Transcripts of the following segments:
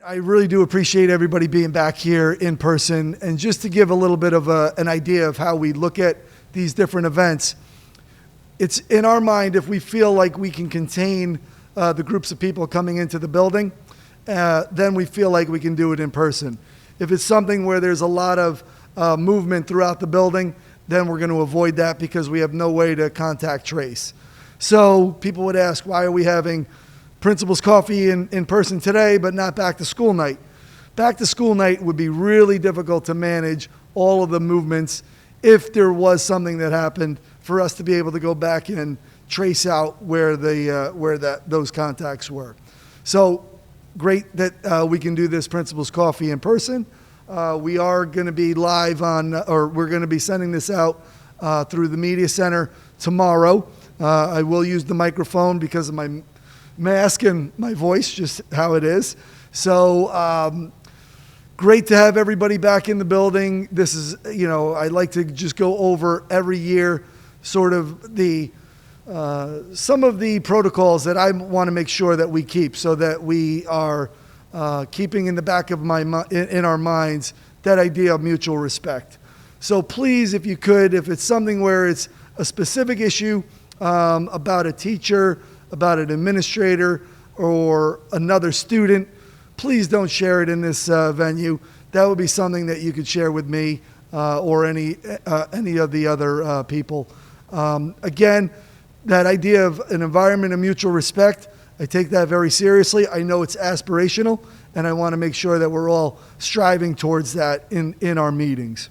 I really do appreciate everybody being back here in person. And just to give a little bit of an idea of how we look at these different events, it's in our mind, if we feel like we can contain the groups of people coming into the building, then we feel like we can do it in person. If it's something where there's a lot of movement throughout the building, then we're going to avoid that because we have no way to contact trace. So people would ask, why are we having principal's coffee in person today, but not back to school night? Back to school night would be really difficult to manage all of the movements if there was something that happened for us to be able to go back and trace out where those contacts were. So great that we can do this principal's coffee in person. We are going to be live we're going to be sending this out through the media center tomorrow. I will use the microphone because of my mask and my voice, just how it is. So great to have everybody back in the building. This is, I like to just go over every year sort of some of the protocols that I want to make sure that we keep so that we are keeping in the back of in our minds that idea of mutual respect. So please, if you could, if it's something where it's a specific issue about a teacher, about an administrator, or another student, please don't share it in this venue. That would be something that you could share with me or any of the other people. Again, that idea of an environment of mutual respect, I take that very seriously. I know it's aspirational, and I want to make sure that we're all striving towards that in our meetings.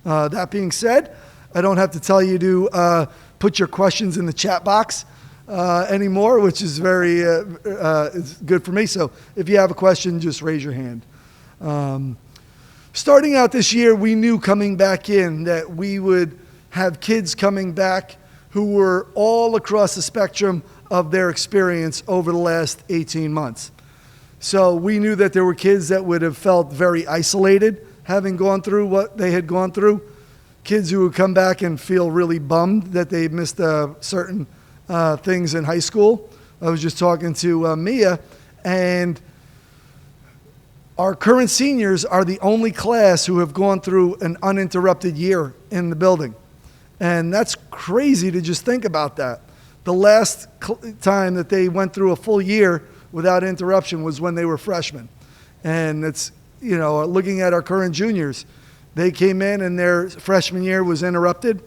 That being said, I don't have to tell you to put your questions in the chat box anymore, which is very is good for me. So if you have a question, just raise your hand. Starting out this year, we knew coming back in that we would have kids coming back who were all across the spectrum of their experience over the last 18 months. So we knew that there were kids that would have felt very isolated, having gone through what they had gone through. Kids who would come back and feel really bummed that they missed certain things in high school. I was just talking to Mia, and our current seniors are the only class who have gone through an uninterrupted year in the building. And that's crazy to just think about that. The last time that they went through a full year without interruption was when they were freshmen. And it's, looking at our current juniors, they came in and their freshman year was interrupted,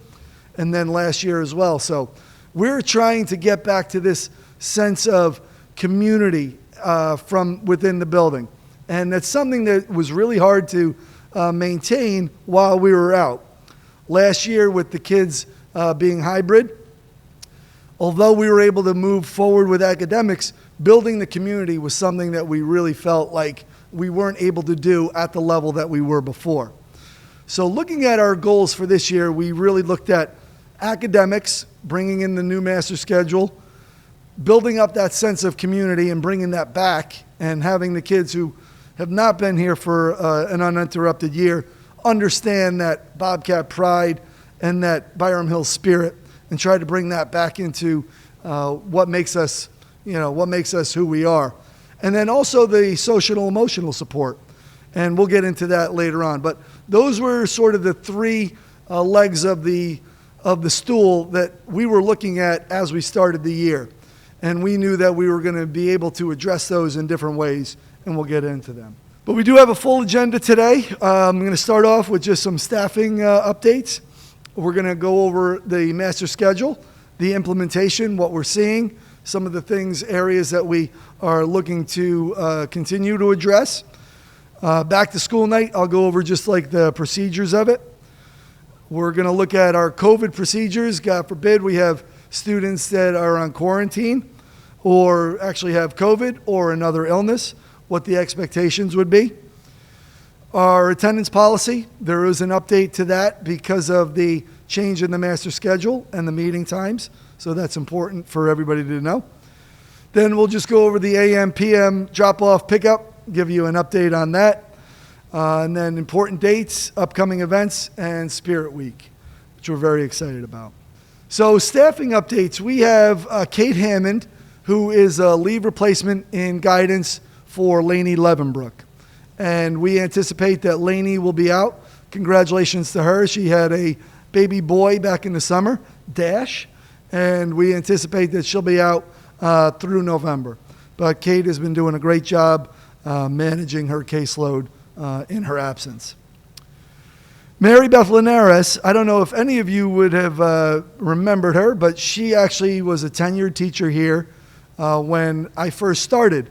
and then last year as well. So we're trying to get back to this sense of community from within the building. And that's something that was really hard to maintain while we were out. Last year with the kids being hybrid, although we were able to move forward with academics, building the community was something that we really felt like we weren't able to do at the level that we were before. So looking at our goals for this year, we really looked at academics, bringing in the new master schedule, building up that sense of community and bringing that back, and having the kids who have not been here for an uninterrupted year understand that Bobcat pride and that Byram Hill spirit, and try to bring that back into what makes us who we are. And then also the social emotional support. And we'll get into that later on. But those were sort of the three legs of the stool that we were looking at as we started the year. And we knew that we were going to be able to address those in different ways, and we'll get into them. But we do have a full agenda today. I'm going to start off with just some staffing updates. We're going to go over the master schedule, the implementation, what we're seeing, some of the areas that we are looking to continue to address. Back to school night, I'll go over just like the procedures of it. We're going to look at our COVID procedures. God forbid we have students that are on quarantine or actually have COVID or another illness, what the expectations would be. Our attendance policy, there is an update to that because of the change in the master schedule and the meeting times. So that's important for everybody to know. Then we'll just go over the AM, PM drop-off pickup, give you an update on that. And then important dates, upcoming events, and Spirit Week, which we're very excited about. So staffing updates, we have Kate Hammond, who is a leave replacement in guidance for Lainey Levenbrook. And we anticipate that Lainey will be out. Congratulations to her. She had a baby boy back in the summer, Dash, and we anticipate that she'll be out through November. But Kate has been doing a great job managing her caseload in her absence. Mary Beth Linares, I don't know if any of you would have remembered her, but she actually was a tenured teacher here when I first started.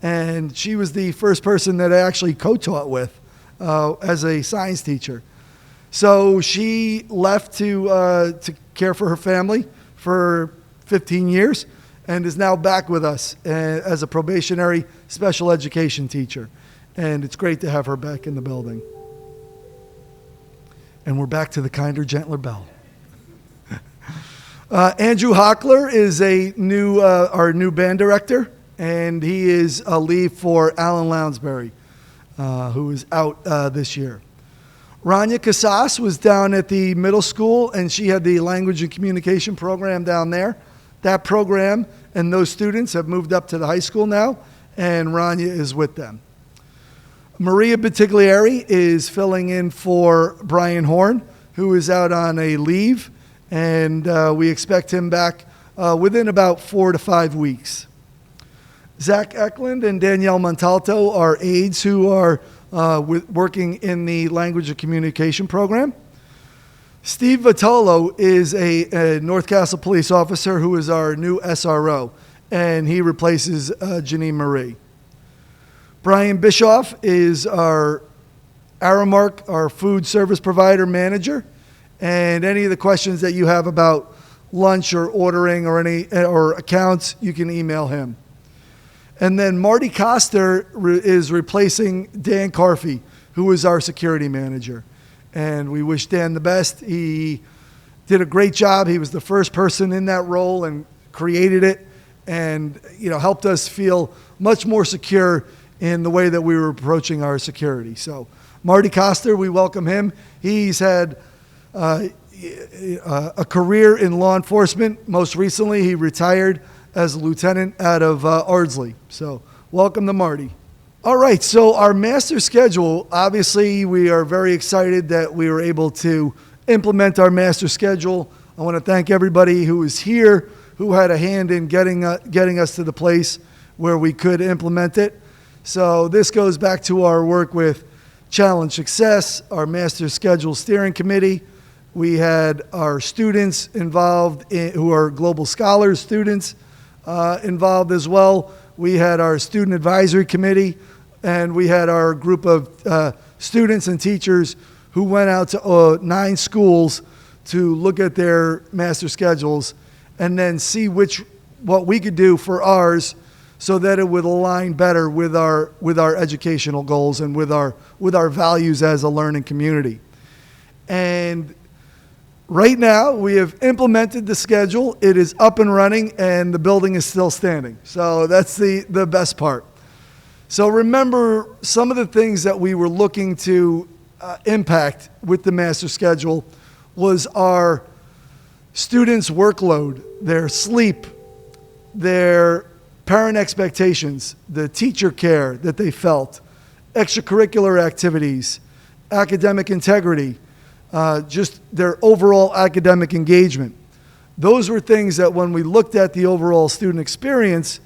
And she was the first person that I actually co-taught with as a science teacher. So she left to care for her family for 15 years and is now back with us as a probationary special education teacher. And it's great to have her back in the building. And we're back to the kinder, gentler bell. Andrew Hockler is our new band director, and he is a leave for Alan Lounsbury, who is out this year. Rania Casas was down at the middle school, and she had the language and communication program down there. That program and those students have moved up to the high school now, and Rania is with them. Maria Batiglieri is filling in for Brian Horn, who is out on a leave, and we expect him back within about 4 to 5 weeks. Zach Eklund and Danielle Montalto are aides who are working in the language and communication program. Steve Vitolo is a North Castle police officer who is our new SRO, and he replaces Janine Marie. Brian Bischoff is our Aramark, our food service provider manager, and any of the questions that you have about lunch or ordering or accounts, you can email him. And then Marty Coster is replacing Dan Carfey, who is our security manager. And we wish Dan the best. He did a great job. He was the first person in that role and created it and helped us feel much more secure in the way that we were approaching our security. So Marty Coster, we welcome him. He's had a career in law enforcement. Most recently, he retired as a lieutenant out of Ardsley. So welcome to Marty. All right, so our master schedule, obviously we are very excited that we were able to implement our master schedule. I want to thank everybody who was here, who had a hand in getting us to the place where we could implement it. So this goes back to our work with Challenge Success, our master schedule steering committee. We had our students involved who are Global Scholars students involved as well. We had our student advisory committee, and we had our group of students and teachers who went out to 9 schools to look at their master schedules and then see what we could do for ours so that it would align better with our educational goals and with our values as a learning community. And right now, we have implemented the schedule. It is up and running, and the building is still standing. So that's the best part. So remember, some of the things that we were looking to impact with the master schedule was our students' workload, their sleep, their parent expectations, the teacher care that they felt, extracurricular activities, academic integrity, just their overall academic engagement. Those were things that when we looked at the overall student experience,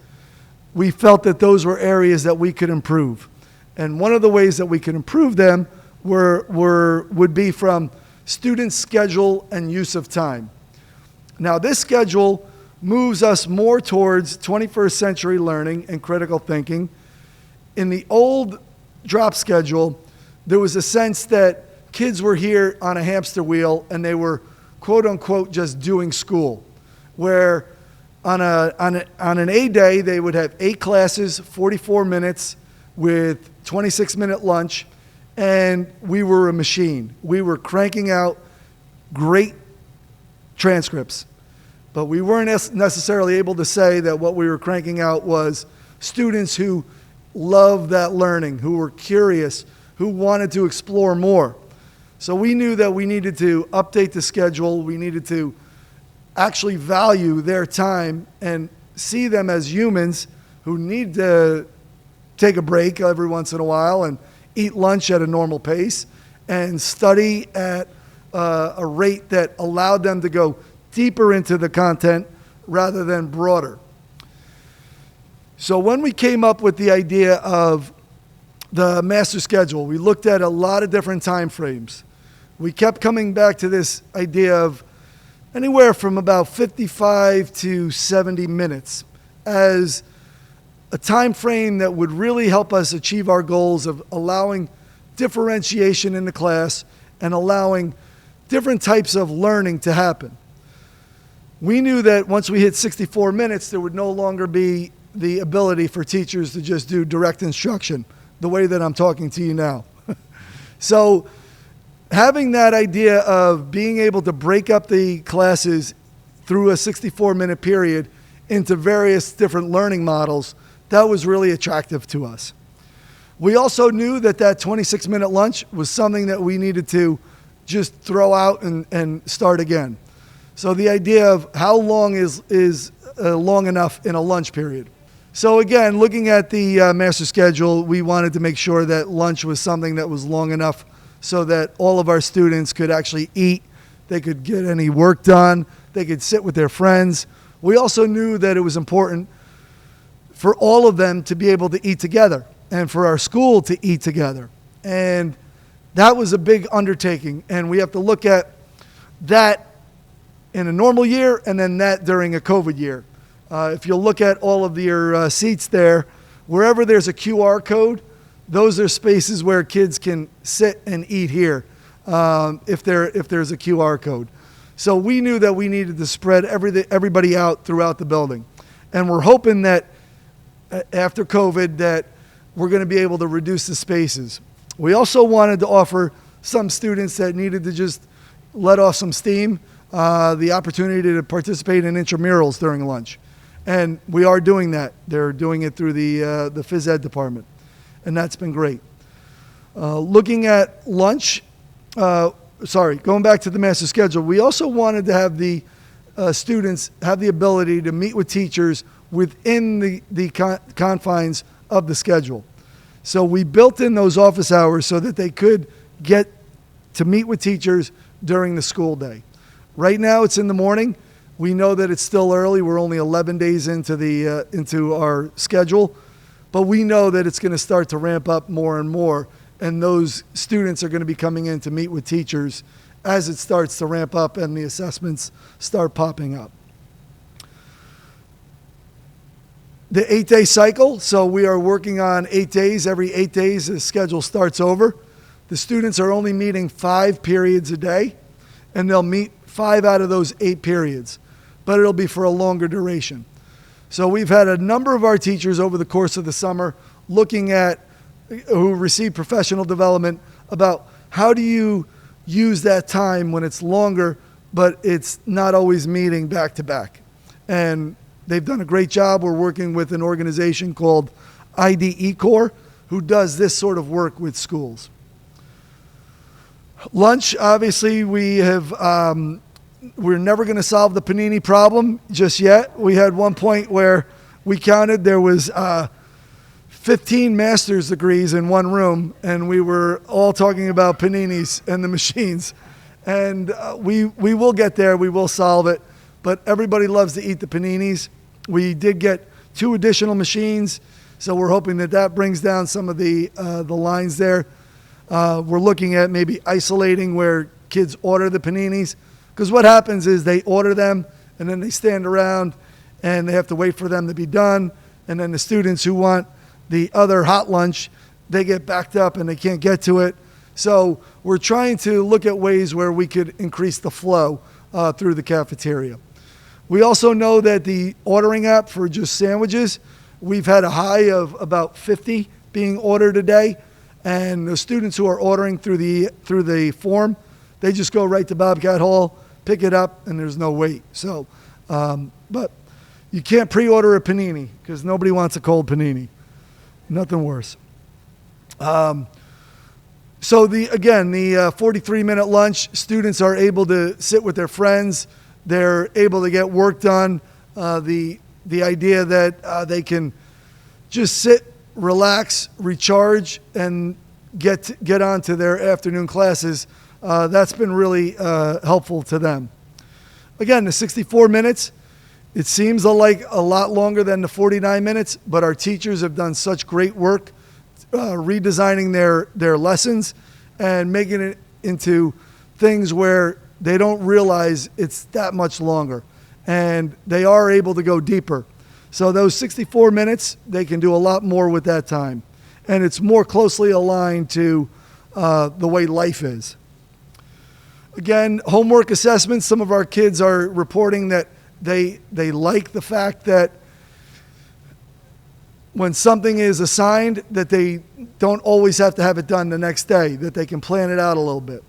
we felt that those were areas that we could improve. And one of the ways that we could improve them would be from student schedule and use of time. Now, this schedule moves us more towards 21st century learning and critical thinking. In the old drop schedule, there was a sense that kids were here on a hamster wheel and they were, quote unquote, just doing school, where on an A day, they would have 8 classes, 44 minutes with 26-minute lunch, and we were a machine. We were cranking out great transcripts, but we weren't necessarily able to say that what we were cranking out was students who loved that learning, who were curious, who wanted to explore more. So we knew that we needed to update the schedule. We needed to actually value their time and see them as humans who need to take a break every once in a while and eat lunch at a normal pace and study at a rate that allowed them to go deeper into the content rather than broader. So when we came up with the idea of the master schedule, we looked at a lot of different time frames. We kept coming back to this idea of anywhere from about 55 to 70 minutes as a time frame that would really help us achieve our goals of allowing differentiation in the class and allowing different types of learning to happen. We knew that once we hit 64 minutes, there would no longer be the ability for teachers to just do direct instruction the way that I'm talking to you now. So having that idea of being able to break up the classes through a 64-minute period into various different learning models, that was really attractive to us. We also knew that that 26-minute lunch was something that we needed to just throw out and start again. So the idea of how long is long enough in a lunch period. So again, looking at the master schedule, we wanted to make sure that lunch was something that was long enough so that all of our students could actually eat, they could get any work done, they could sit with their friends. We also knew that it was important for all of them to be able to eat together and for our school to eat together. And that was a big undertaking, and we have to look at that in a normal year and then that during a COVID year. If you look at all of your seats there, wherever there's a QR code, those are spaces where kids can sit and eat here if there's a QR code. So we knew that we needed to spread everybody out throughout the building. And we're hoping that after COVID that we're going to be able to reduce the spaces. We also wanted to offer some students that needed to just let off some steam the opportunity to participate in intramurals during lunch. And we are doing that. They're doing it through the phys ed department. And that's been great. Looking at lunch, going back to the master schedule, we also wanted to have the students have the ability to meet with teachers within the confines of the schedule. So we built in those office hours so that they could get to meet with teachers during the school day. Right now it's in the morning. We know that it's still early. We're only 11 days into our schedule, but we know that it's going to start to ramp up more and more, and those students are going to be coming in to meet with teachers as it starts to ramp up and the assessments start popping up. The 8-day cycle, so we are working on 8 days. Every 8 days, the schedule starts over. The students are only meeting 5 periods a day, and they'll meet 5 out of those 8 periods, but it'll be for a longer duration. So we've had a number of our teachers over the course of the summer looking at who receive professional development about how do you use that time when it's longer, but it's not always meeting back to back. And they've done a great job. We're working with an organization called IDE Corps who does this sort of work with schools. Lunch, obviously, we're never going to solve the panini problem just yet. We had one point where we counted there was 15 master's degrees in one room, and we were all talking about paninis and the machines. And we will get there. We will solve it. But everybody loves to eat the paninis. We did get 2 additional machines, so we're hoping that that brings down some of the lines there. We're looking at maybe isolating where kids order the paninis, because what happens is they order them and then they stand around and they have to wait for them to be done, and then the students who want the other hot lunch, they get backed up and they can't get to it. So we're trying to look at ways where we could increase the flow through the cafeteria. We also know that the ordering app for just sandwiches, we've had a high of about 50 being ordered a day. And the students who are ordering through the form, they just go right to Bobcat Hall, pick it up, and there's no wait. So, but you can't pre-order a panini because nobody wants a cold panini. Nothing worse. So the 43-minute lunch, students are able to sit with their friends. They're able to get work done. The idea that they can just sit relax, recharge, and get on to their afternoon classes. That's been really helpful to them. Again, the 64 minutes, it seems like a lot longer than the 49 minutes, but our teachers have done such great work redesigning their lessons and making it into things where they don't realize it's that much longer, and they are able to go deeper. So those 64 minutes, they can do a lot more with that time. And it's more closely aligned to the way life is. Again, homework assessments, some of our kids are reporting that they like the fact that when something is assigned, that they don't always have to have it done the next day, that they can plan it out a little bit.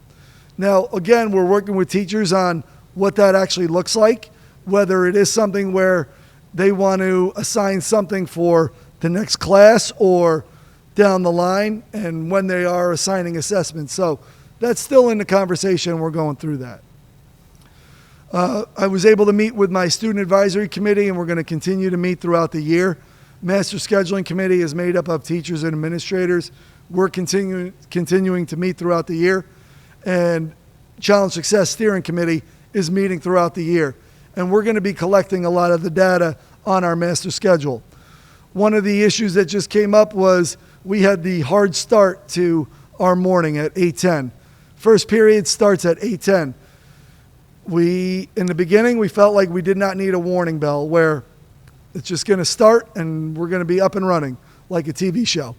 Now, again, we're working with teachers on what that actually looks like, whether it is something where they want to assign something for the next class or down the line, and when they are assigning assessments. So that's still in the conversation. We're going through that. I was able to meet with my student advisory committee, and we're going to continue to meet throughout the year. Master scheduling committee is made up of teachers and administrators. We're continuing to meet throughout the year. And Challenge Success Steering Committee is meeting throughout the year. And we're going to be collecting a lot of the data on our master schedule. One of the issues that just came up was we had the hard start to our morning at 8:10. First period starts at 8:10. In the beginning, we felt like we did not need a warning bell where it's just going to start and we're going to be up and running like a TV show.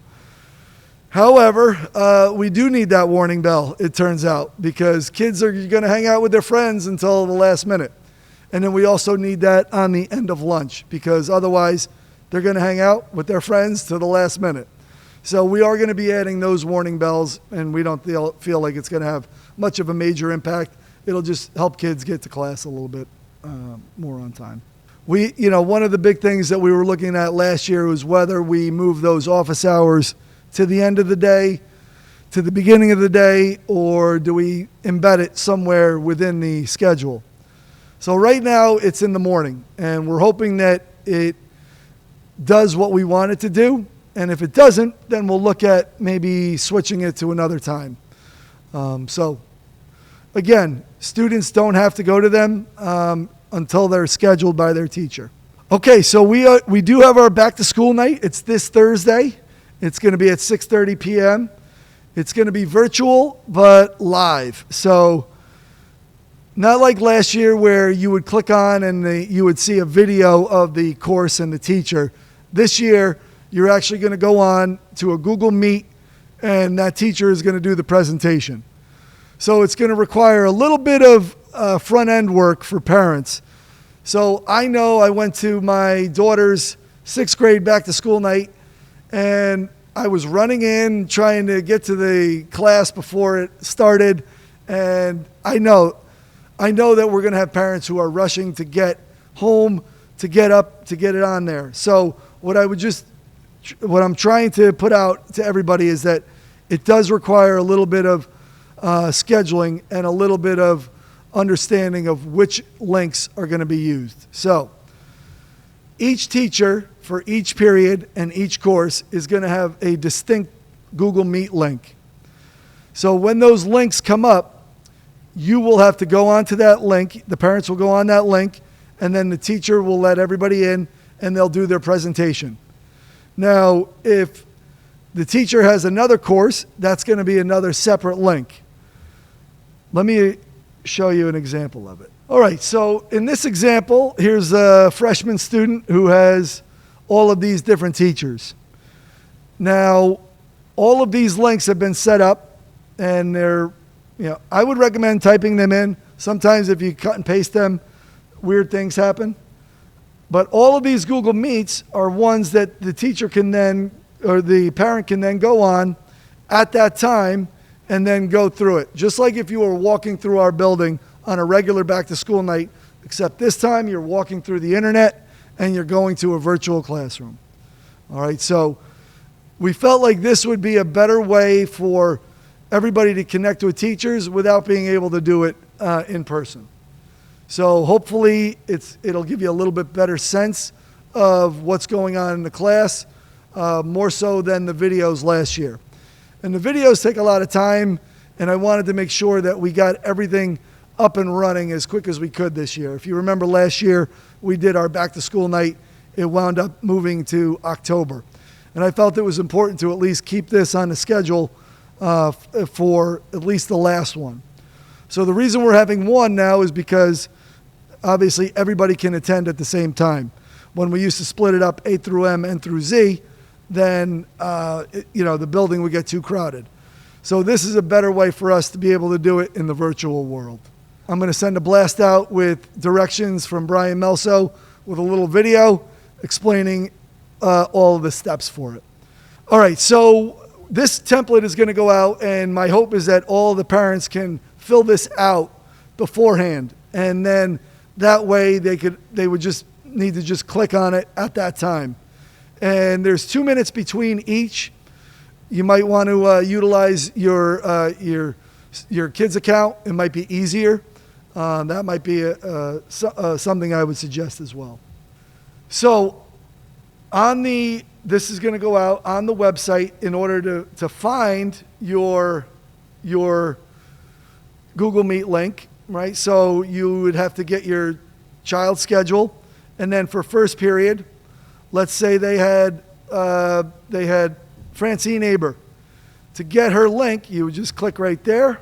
However, we do need that warning bell, it turns out, because kids are going to hang out with their friends until the last minute. And then we also need that on the end of lunch, because otherwise they're going to hang out with their friends to the last minute. So we are going to be adding those warning bells, and we don't feel like it's going to have much of a major impact. It'll just help kids get to class a little bit more on time. One of the big things that we were looking at last year was whether we move those office hours to the end of the day, to the beginning of the day, or do we embed it somewhere within the schedule? So right now it's in the morning, and we're hoping that it does what we want it to do. And if it doesn't, then we'll look at maybe switching it to another time. So again, students don't have to go to them until they're scheduled by their teacher. Okay, so we do have our back to school night. It's this Thursday. It's going to be at 6:30 p.m. It's going to be virtual, but live. So not like last year where you would click on and you would see a video of the course and the teacher. This year, you're actually going to go on to a Google Meet, and that teacher is going to do the presentation. So it's going to require a little bit of front-end work for parents. So I know I went to my daughter's 6th grade back-to-school night, and I was running in, trying to get to the class before it started, and I know that we're going to have parents who are rushing to get home, to get up, to get it on there. So what I'm trying to put out to everybody is that it does require a little bit of scheduling and a little bit of understanding of which links are going to be used. So each teacher for each period and each course is going to have a distinct Google Meet link. So when those links come up, you will have to go onto that link. The parents will go on that link, and then the teacher will let everybody in, and they'll do their presentation. Now, if the teacher has another course, that's going to be another separate link. Let me show you an example of it. All right, so in this example, here's a freshman student who has all of these different teachers. Now, all of these links have been set up, and I would recommend typing them in. Sometimes if you cut and paste them, weird things happen. But all of these Google Meets are ones that the teacher can then, or the parent can then go on at that time and then go through it. Just like if you were walking through our building on a regular back to school night, except this time you're walking through the internet and you're going to a virtual classroom. All right, so we felt like this would be a better way for everybody to connect with teachers without being able to do it in person. So hopefully it'll give you a little bit better sense of what's going on in the class. more so than the videos last year. And the videos take a lot of time, and I wanted to make sure that we got everything up and running as quick as we could this year. If you remember last year, we did our back to school night. It wound up moving to October. And I felt it was important to at least keep this on the schedule for at least the last one. So the reason we're having one now is because obviously everybody can attend at the same time. When we used to split it up A through M, N through Z, then the building would get too crowded. So this is a better way for us to be able to do it in the virtual world. I'm going to send a blast out with directions from Brian Melso with a little video explaining all of the steps for it. All right, so this template is going to go out, and my hope is that all the parents can fill this out beforehand, and then that way they would just need to just click on it at that time. And there's 2 minutes between each. You might want to utilize your kid's account. It might be easier. That might be something I would suggest as well. So this is going to go out on the website. In order to find your Google Meet link, right? So you would have to get your child's schedule, and then for first period, let's say they had Francine Aber. To get her link, you would just click right there,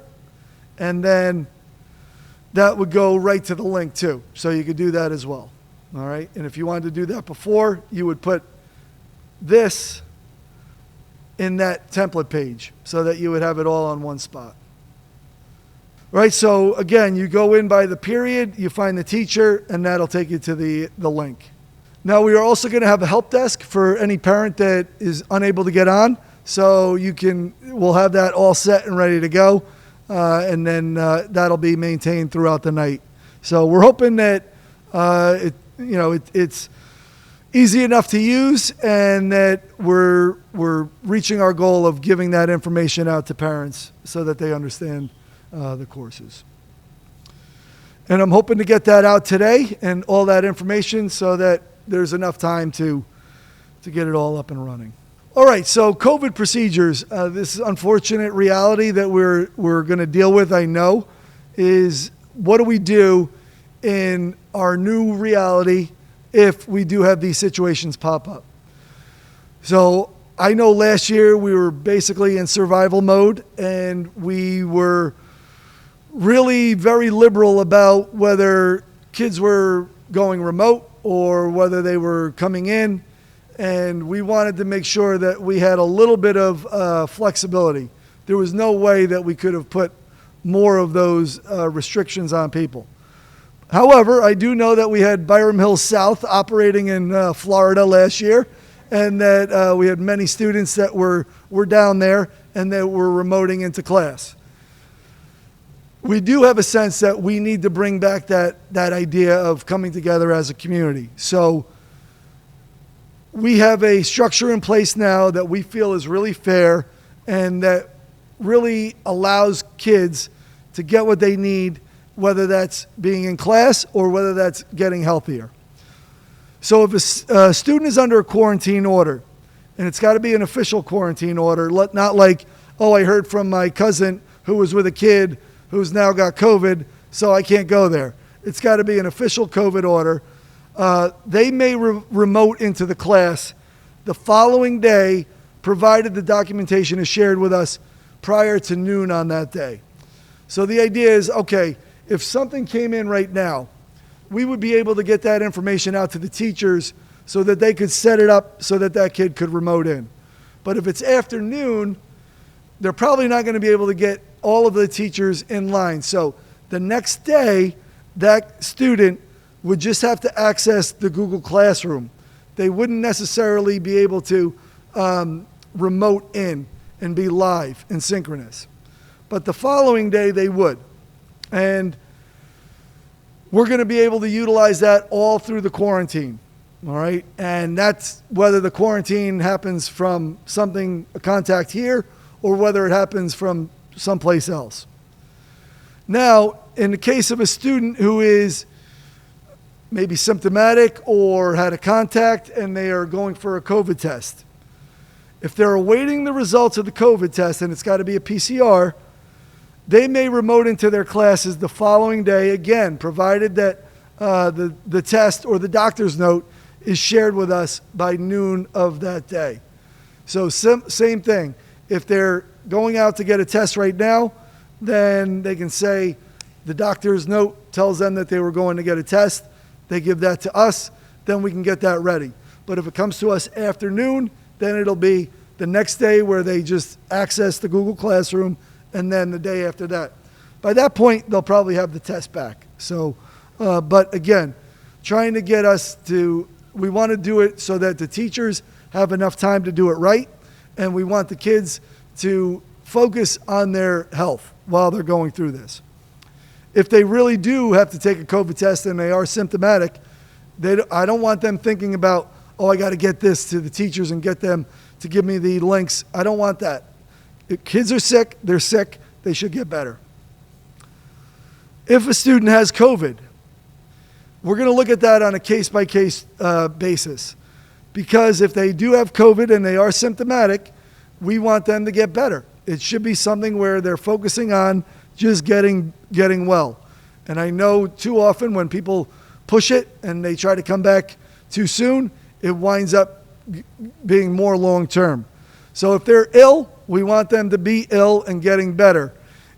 and then that would go right to the link too. So you could do that as well. All right. And if you wanted to do that before, you would put this in that template page so that you would have it all on one spot. Right. So again, you go in by the period, you find the teacher, and that'll take you to the link. Now we are also going to have a help desk for any parent that is unable to get on. So we'll have that all set and ready to go. And then that'll be maintained throughout the night. So we're hoping that it's easy enough to use, and that we're reaching our goal of giving that information out to parents so that they understand the courses. And I'm hoping to get that out today and all that information so that there's enough time to get it all up and running. All right, so COVID procedures. This unfortunate reality that we're going to deal with, I know, is what do we do in our new reality if we do have these situations pop up? So I know last year we were basically in survival mode, and we were really very liberal about whether kids were going remote or whether they were coming in. And we wanted to make sure that we had a little bit of flexibility. There was no way that we could have put more of those restrictions on people. However, I do know that we had Byram Hills South operating in Florida last year, and that we had many students that were down there and that were remoting into class. We do have a sense that we need to bring back that idea of coming together as a community. So we have a structure in place now that we feel is really fair and that really allows kids to get what they need, whether that's being in class or whether that's getting healthier. So if a student is under a quarantine order, and it's got to be an official quarantine order, not like, oh, I heard from my cousin who was with a kid who's now got COVID, so I can't go there. It's got to be an official COVID order. They may remote into the class the following day, provided the documentation is shared with us prior to noon on that day. So the idea is, okay, if something came in right now, we would be able to get that information out to the teachers so that they could set it up so that that kid could remote in. But if it's afternoon, they're probably not going to be able to get all of the teachers in line. So the next day, that student would just have to access the Google Classroom. They wouldn't necessarily be able to remote in and be live and synchronous. But the following day, they would. And we're going to be able to utilize that all through the quarantine, all right? And that's whether the quarantine happens from a contact here, or whether it happens from someplace else. Now, in the case of a student who is maybe symptomatic or had a contact and they are going for a COVID test, If they're awaiting the results of the COVID test and it's got to be a PCR, they may remote into their classes the following day, again, provided that the test or the doctor's note is shared with us by noon of that day. So same thing. If they're going out to get a test right now, then they can say the doctor's note tells them that they were going to get a test. They give that to us, then we can get that ready. But if it comes to us afternoon, then it'll be the next day where they just access the Google Classroom, and then the day after that. By that point, they'll probably have the test back. So, but again, trying to get us to, we want to do it so that the teachers have enough time to do it right, and we want the kids to focus on their health while they're going through this. If they really do have to take a COVID test and they are symptomatic, I don't want them thinking about, oh, I got to get this to the teachers and get them to give me the links. I don't want that. If kids are sick, they're sick, they should get better. If a student has COVID, we're going to look at that on a case-by-case basis. Because if they do have COVID and they are symptomatic, we want them to get better. It should be something where they're focusing on just getting well. And I know too often when people push it and they try to come back too soon, it winds up being more long-term. So if they're ill, we want them to be ill and getting better.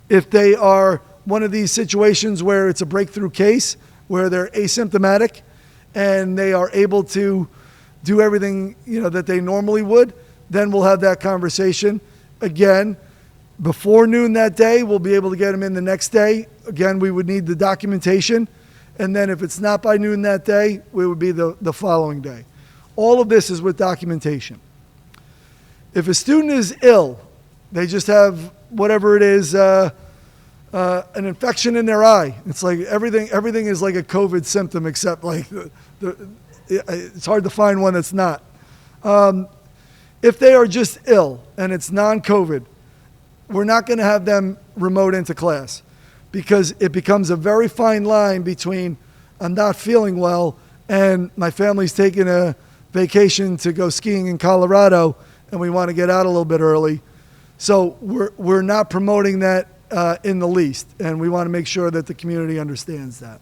If they are one of these situations where it's a breakthrough case, where they're asymptomatic and they are able to do everything that they normally would, then we'll have that conversation. Again, before noon that day, we'll be able to get them in the next day. Again, we would need the documentation. And then if it's not by noon that day, it would be the following day. All of this is with documentation. If a student is ill, they just have whatever it is, an infection in their eye. It's like everything is like a COVID symptom except like it's hard to find one that's not. If they are just ill and it's non-COVID, we're not going to have them remote into class because it becomes a very fine line between I'm not feeling well and my family's taking a vacation to go skiing in Colorado and we want to get out a little bit early. So we're not promoting that in the least, and we want to make sure that the community understands that.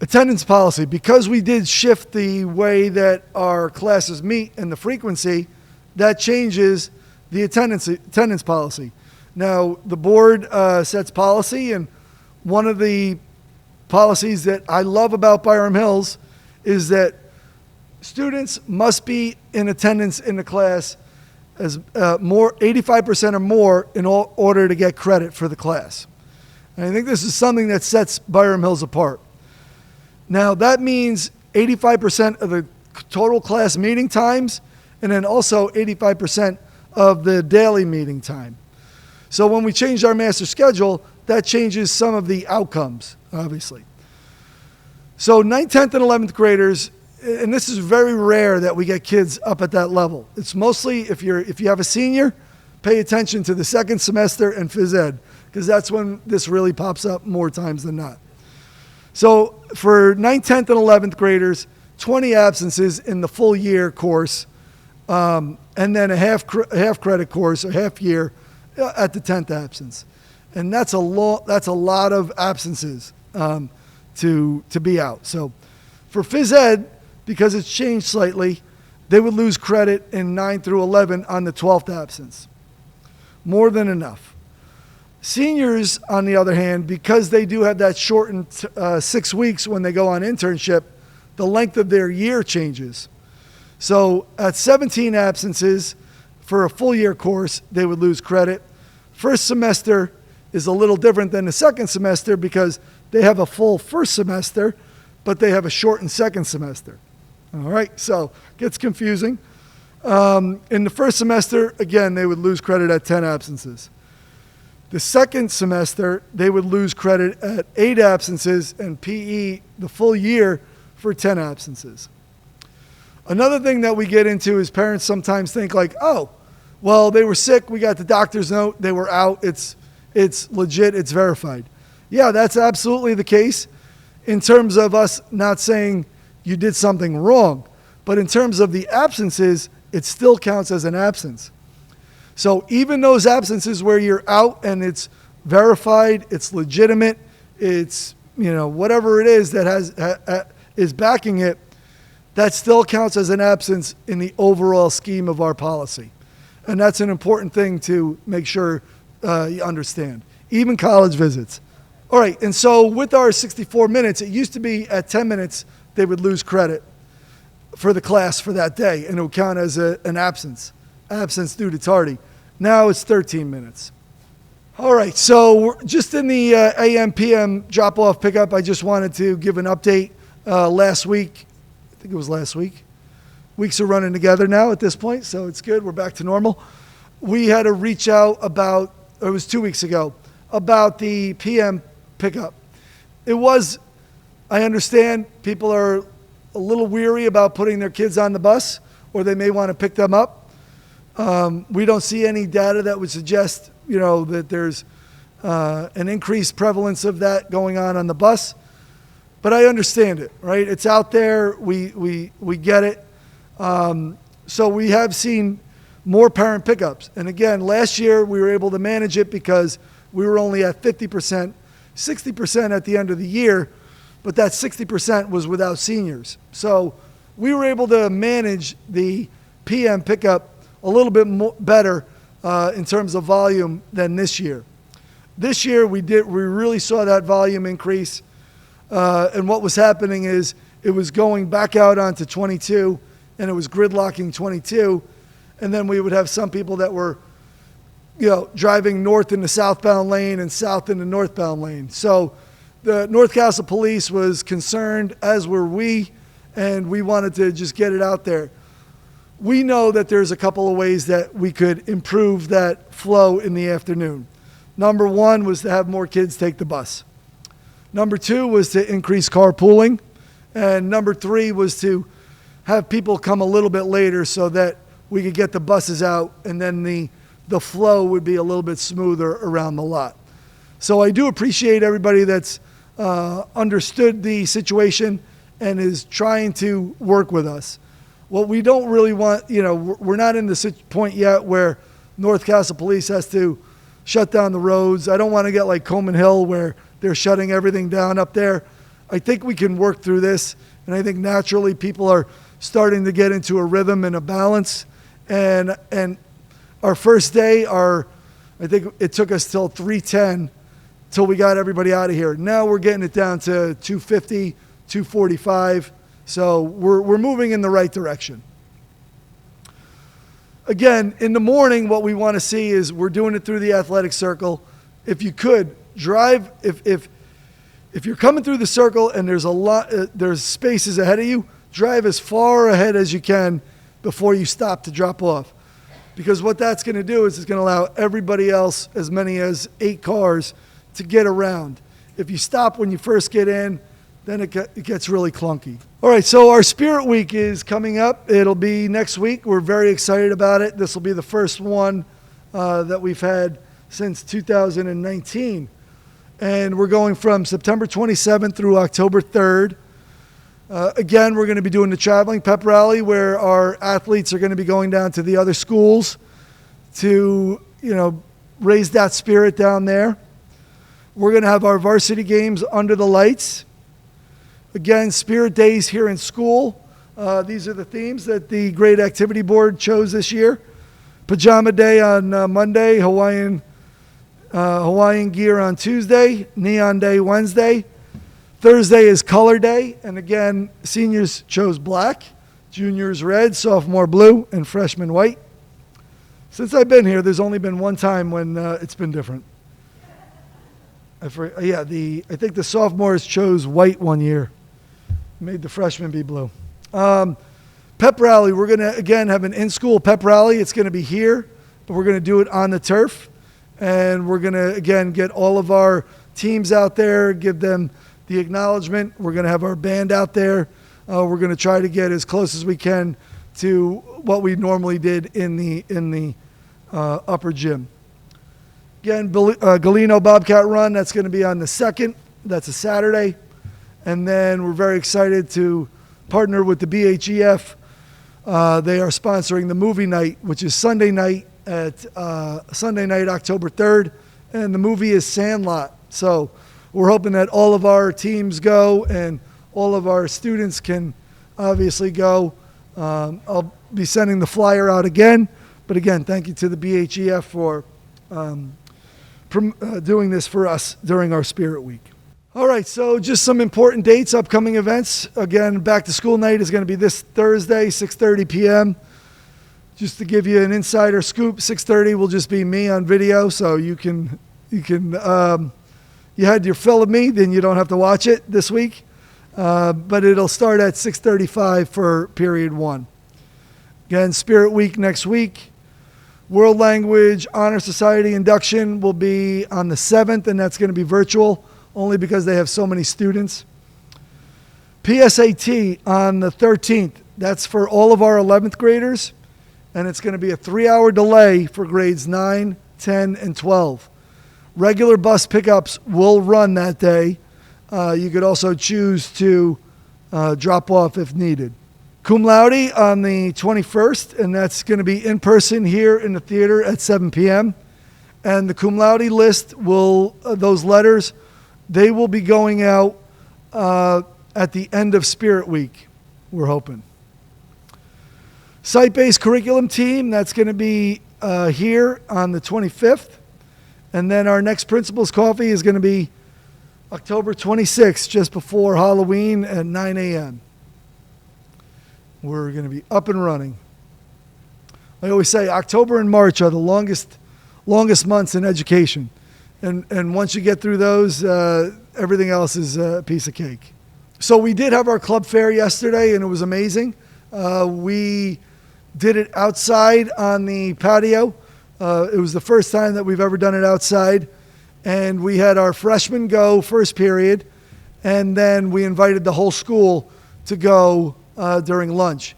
Attendance policy, because we did shift the way that our classes meet and the frequency, that changes the attendance policy. Now, the board sets policy, and one of the policies that I love about Byram Hills is that students must be in attendance in the class as 85% or more in order to get credit for the class. And I think this is something that sets Byram Hills apart. Now, that means 85% of the total class meeting times, and then also 85% of the daily meeting time. So when we changed our master schedule, that changes some of the outcomes, obviously. So 9th, 10th, and 11th graders, and this is very rare that we get kids up at that level. It's mostly if you have a senior, pay attention to the second semester and phys ed, because that's when this really pops up more times than not. So for 9th, 10th, and 11th graders, 20 absences in the full year course, and then a half credit course, a half year at the 10th absence. And that's a lot of absences to be out. So for phys ed, because it's changed slightly, they would lose credit in 9 through 11 on the 12th absence. More than enough. Seniors, on the other hand, because they do have that shortened 6 weeks when they go on internship, the length of their year changes. So at 17 absences for a full year course, they would lose credit. First semester is a little different than the second semester because they have a full first semester, but they have a shortened second semester. All right, so it gets confusing. In the first semester, again, they would lose credit at 10 absences. The second semester, they would lose credit at 8 absences and PE the full year for 10 absences. Another thing that we get into is parents sometimes think like, oh, well, they were sick, we got the doctor's note, they were out, it's legit, it's verified. Yeah, that's absolutely the case in terms of us not saying you did something wrong. But in terms of the absences, it still counts as an absence. So even those absences where you're out and it's verified, it's legitimate, it's, whatever it is that is backing it, that still counts as an absence in the overall scheme of our policy. And that's an important thing to make sure you understand. Even college visits. All right, and so with our 64 minutes, it used to be at 10 minutes, they would lose credit for the class for that day, and it would count as an absence due to tardy. Now it's 13 minutes. All right, so we're just in the AM, PM drop-off pickup, I just wanted to give an update. Last week, I think it was last week, weeks are running together now at this point, so it's good. We're back to normal. We had to reach out about, it was 2 weeks ago, about the PM pickup. It was, I understand people are a little weary about putting their kids on the bus, or they may want to pick them up. We don't see any data that would suggest, that there's an increased prevalence of that going on the bus. But I understand it, right? It's out there. We get it. So we have seen more parent pickups. And again, last year we were able to manage it because we were only at 50%, 60% at the end of the year, but that 60% was without seniors. So we were able to manage the PM pickup a little bit better in terms of volume than this year. This year we really saw that volume increase. And what was happening is it was going back out onto 22, and it was gridlocking 22. And then we would have some people that were, driving north in the southbound lane and south in the northbound lane. So the North Castle Police was concerned, as were we, and we wanted to just get it out there. We know that there's a couple of ways that we could improve that flow in the afternoon. Number one was to have more kids take the bus. Number two was to increase carpooling. And number three was to have people come a little bit later so that we could get the buses out, and then the flow would be a little bit smoother around the lot. So I do appreciate everybody that's understood the situation and is trying to work with us. What we don't really want, we're not in the point yet where North Castle Police has to shut down the roads. I don't want to get like Coleman Hill where they're shutting everything down up there. I think we can work through this, and I think naturally people are starting to get into a rhythm and a balance. And our first day, I think it took us till 3:10 till we got everybody out of here. Now we're getting it down to 2:50, 2:45. So we're moving in the right direction. Again, in the morning, what we want to see is we're doing it through the athletic circle. If you could drive, if you're coming through the circle and there's spaces ahead of you, drive as far ahead as you can before you stop to drop off. Because what that's going to do is it's going to allow everybody else, as many as 8 cars, to get around. If you stop when you first get in, then it gets really clunky. All right, so our Spirit Week is coming up. It'll be next week. We're very excited about it. This will be the first one that we've had since 2019. And we're going from September 27th through October 3rd. Again, we're going to be doing the traveling pep rally where our athletes are going to be going down to the other schools to, raise that spirit down there. We're going to have our varsity games under the lights. Again, Spirit Days here in school. These are the themes that the Grade Activity Board chose this year. Pajama Day on Monday, Hawaiian gear on Tuesday, Neon Day Wednesday. Thursday is Color Day, and again, seniors chose black, juniors red, sophomore blue, and freshmen white. Since I've been here, there's only been one time when it's been different. I think the sophomores chose white one year. Made the freshmen be blue. Pep rally, we're going to, again, have an in-school pep rally. It's going to be here, but we're going to do it on the turf. And we're going to, again, get all of our teams out there, give them the acknowledgement. We're going to have our band out there. We're going to try to get as close as we can to what we normally did in the upper gym. Again, Galeno Bobcat Run, that's going to be on the 2nd. That's a Saturday. And then we're very excited to partner with the BHEF. They are sponsoring the movie night, which is Sunday night at Sunday night, October 3rd, and the movie is Sandlot. So we're hoping that all of our teams go and all of our students can obviously go. I'll be sending the flyer out again. But again, thank you to the BHEF for doing this for us during our Spirit Week. All right, so just some important dates, upcoming events. Again, back to school night is going to be this Thursday, 6:30 p.m. Just to give you an insider scoop, 6:30 will just be me on video, so you had your fill of me, then you don't have to watch it this week. But it'll start at 6:35 for period 1. Again, Spirit Week next week. World Language Honor Society induction will be on the 7th, and that's going to be virtual, only because they have so many students. PSAT on the 13th. That's for all of our 11th graders, and it's going to be a 3-hour delay for grades 9, 10, and 12. Regular bus pickups will run that day. You could also choose to drop off if needed. Cum laude on the 21st, and that's going to be in person here in the theater at 7 p.m. And the cum laude list will, those letters, they will be going out at the end of Spirit Week, we're hoping. Site-based curriculum team, that's going to be here on the 25th. And then our next principal's coffee is going to be October 26th, just before Halloween at 9 a.m. We're going to be up and running. I always say October and March are the longest months in education. And once you get through those, everything else is a piece of cake. So we did have our club fair yesterday, and it was amazing. We did it outside on the patio. It was the first time that we've ever done it outside. And we had our freshmen go first period, and then we invited the whole school to go during lunch.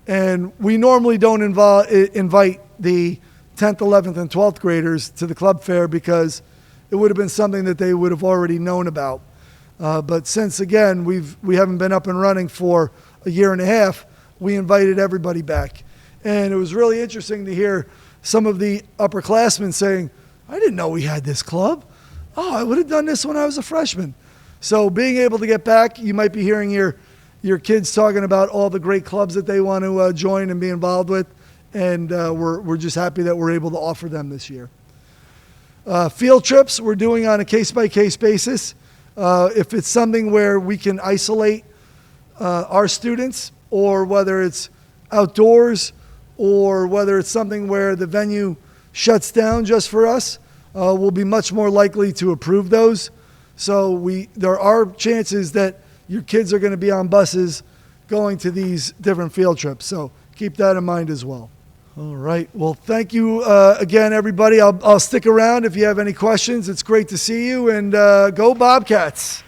And we normally don't invite the 10th, 11th, and 12th graders to the club fair because it would have been something that they would have already known about. But since, again, we haven't been up and running for a year and a half, we invited everybody back. And it was really interesting to hear some of the upperclassmen saying, I didn't know we had this club. Oh, I would have done this when I was a freshman. So being able to get back, you might be hearing your kids talking about all the great clubs that they want to join and be involved with. And we're just happy that we're able to offer them this year. Field trips we're doing on a case-by-case basis. If it's something where we can isolate our students, or whether it's outdoors, or whether it's something where the venue shuts down just for us, we'll be much more likely to approve those. So there are chances that your kids are going to be on buses going to these different field trips. So keep that in mind as well. All right. Well, thank you again, everybody. I'll stick around if you have any questions. It's great to see you, and go Bobcats.